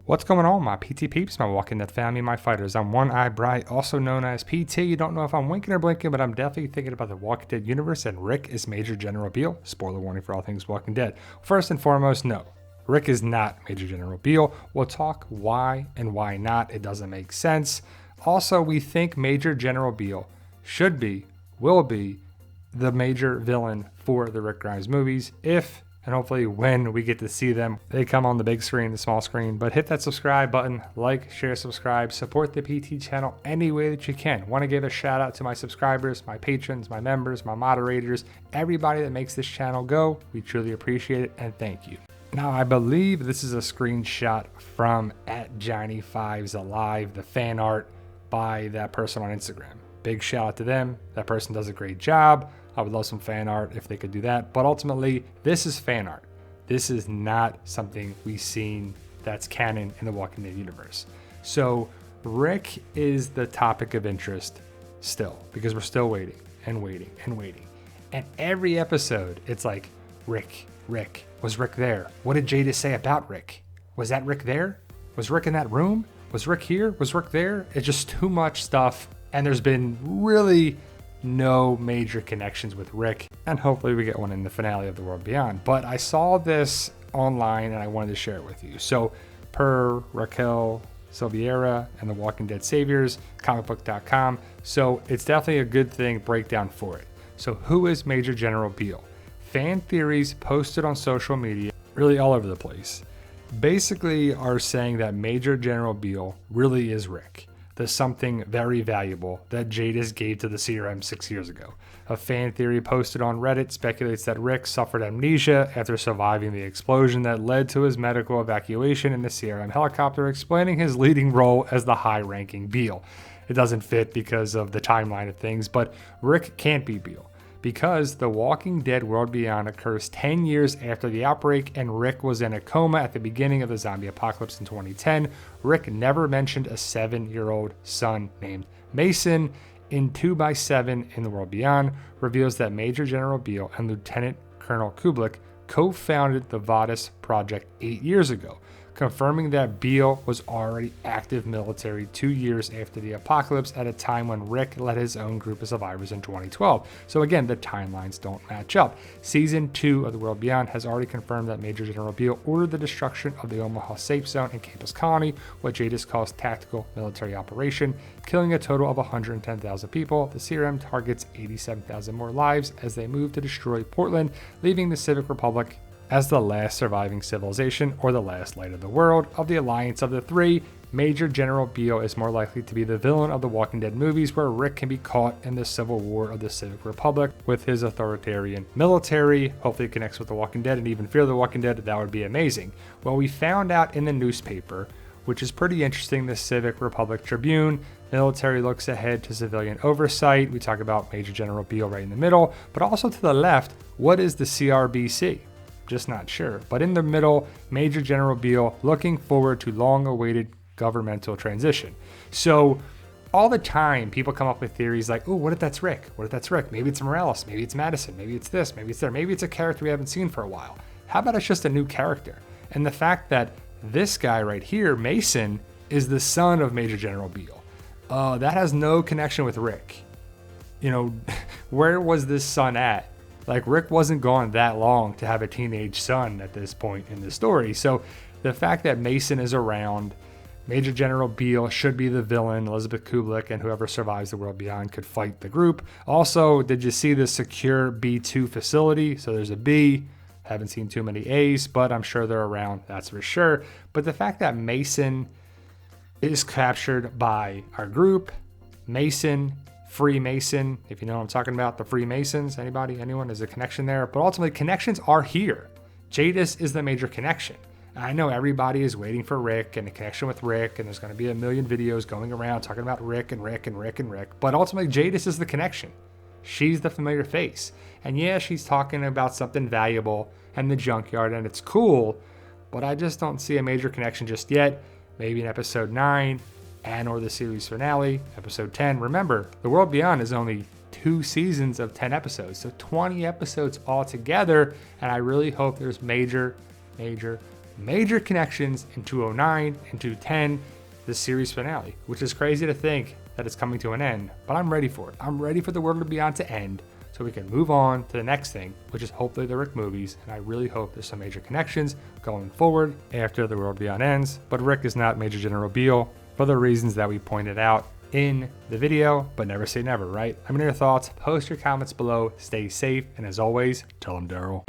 What's going on, my PT peeps, my Walking Dead family, my fighters? I'm One Eye Bright, also known as PT. You don't know if I'm winking or blinking, but I'm definitely thinking about the Walking Dead universe, and Rick is Major General Beale. Spoiler warning for all things Walking Dead. First and foremost, no. Rick is not Major General Beale. We'll talk why and why not. It doesn't make sense. Also, we think Major General Beale should be, will be, the major villain for the Rick Grimes movies if and hopefully when we get to see them, they come on the big screen, the small screen. But hit that subscribe button, like, share, subscribe, support the PT channel any way that you can. Want to give a shout out to my subscribers, my patrons, my members, my moderators, everybody that makes this channel go. We truly appreciate it and thank you. Now, I believe this is a screenshot from @Johnny5sAlive, the fan art by that person on Instagram. Big shout out to them. That person does a great job. I would love some fan art if they could do that. But ultimately, this is fan art. This is not something we've seen that's canon in the Walking Dead universe. So Rick is the topic of interest still, because we're still waiting and waiting and waiting. And every episode, it's like, Rick. Was Rick there? What did Jada say about Rick? Was that Rick there? Was Rick in that room? Was Rick here? Was Rick there? It's just too much stuff. And there's been really no major connections with Rick, and hopefully we get one in the finale of The World Beyond. But I saw this online and I wanted to share it with you. So per Raquel Silveira and the Walking Dead Saviors, comicbook.com. So it's definitely a good thing breakdown for it. So who is Major General Beale? Fan theories posted on social media, really all over the place, basically are saying that Major General Beale really is Rick. There's something very valuable that Jadis gave to the CRM 6 years ago. A fan theory posted on Reddit speculates that Rick suffered amnesia after surviving the explosion that led to his medical evacuation in the CRM helicopter, explaining his leading role as the high-ranking Beale. It doesn't fit because of the timeline of things, but Rick can't be Beale, because The Walking Dead World Beyond occurs 10 years after the outbreak and Rick was in a coma at the beginning of the zombie apocalypse in 2010. Rick never mentioned a 7-year-old son named Mason. In 2x7 in The World Beyond reveals that Major General Beale and Lieutenant Colonel Kublik co-founded the Vadis Project 8 years ago, confirming that Beale was already active military 2 years after the apocalypse at a time when Rick led his own group of survivors in 2012. So again, the timelines don't match up. Season 2 of The World Beyond has already confirmed that Major General Beale ordered the destruction of the Omaha safe zone in Campus Colony, what Jadis calls tactical military operation, killing a total of 110,000 people. The CRM targets 87,000 more lives as they move to destroy Portland, leaving the Civic Republic as the last surviving civilization, or the last light of the world. Of the alliance of the three, Major General Beale is more likely to be the villain of the Walking Dead movies, where Rick can be caught in the civil war of the Civic Republic with his authoritarian military. Hopefully it connects with the Walking Dead and even Fear the Walking Dead. That would be amazing. Well, we found out in the newspaper, which is pretty interesting, the Civic Republic Tribune, military looks ahead to civilian oversight. We talk about Major General Beale right in the middle, but also to the left, what is the CRBC? Just not sure. But in the middle, Major General Beale looking forward to long-awaited governmental transition. So all the time, people come up with theories like, oh, what if that's Rick? What if that's Rick? Maybe it's Morales. Maybe it's Madison. Maybe it's this. Maybe it's there. Maybe it's a character we haven't seen for a while. How about it's just a new character? And the fact that this guy right here, Mason, is the son of Major General Beale. That has no connection with Rick. You know, where was this son at? Like, Rick wasn't gone that long to have a teenage son at this point in the story. So the fact that Mason is around, Major General Beale should be the villain, Elizabeth Kublik and whoever survives the World Beyond could fight the group. Also, did you see the secure B2 facility? So there's a B, haven't seen too many A's, but I'm sure they're around, that's for sure. But the fact that Mason is captured by our group, Mason, Freemason, if you know what I'm talking about, the Freemasons, anybody, anyone, is a connection there, but ultimately connections are here. Jadis is the major connection. I know everybody is waiting for Rick and a connection with Rick, and there's going to be a million videos going around talking about Rick and Rick and Rick and Rick, but ultimately Jadis is the connection. She's the familiar face. And yeah, she's talking about something valuable and the junkyard, and it's cool, but I just don't see a major connection just yet. Maybe in episode 9, and or the series finale, episode 10. Remember, The World Beyond is only 2 seasons of 10 episodes, so 20 episodes altogether, and I really hope there's major major connections in 209 and 210, the series finale, which is crazy to think that it's coming to an end, but I'm ready for it. I'm ready for the World Beyond to end so we can move on to the next thing, which is hopefully the Rick movies, and I really hope there's some major connections going forward after the World Beyond ends. But Rick is not Major General Beale for the reasons that we pointed out in the video, but never say never, right? Let me know your thoughts, post your comments below, stay safe, and as always, tell them Daryl.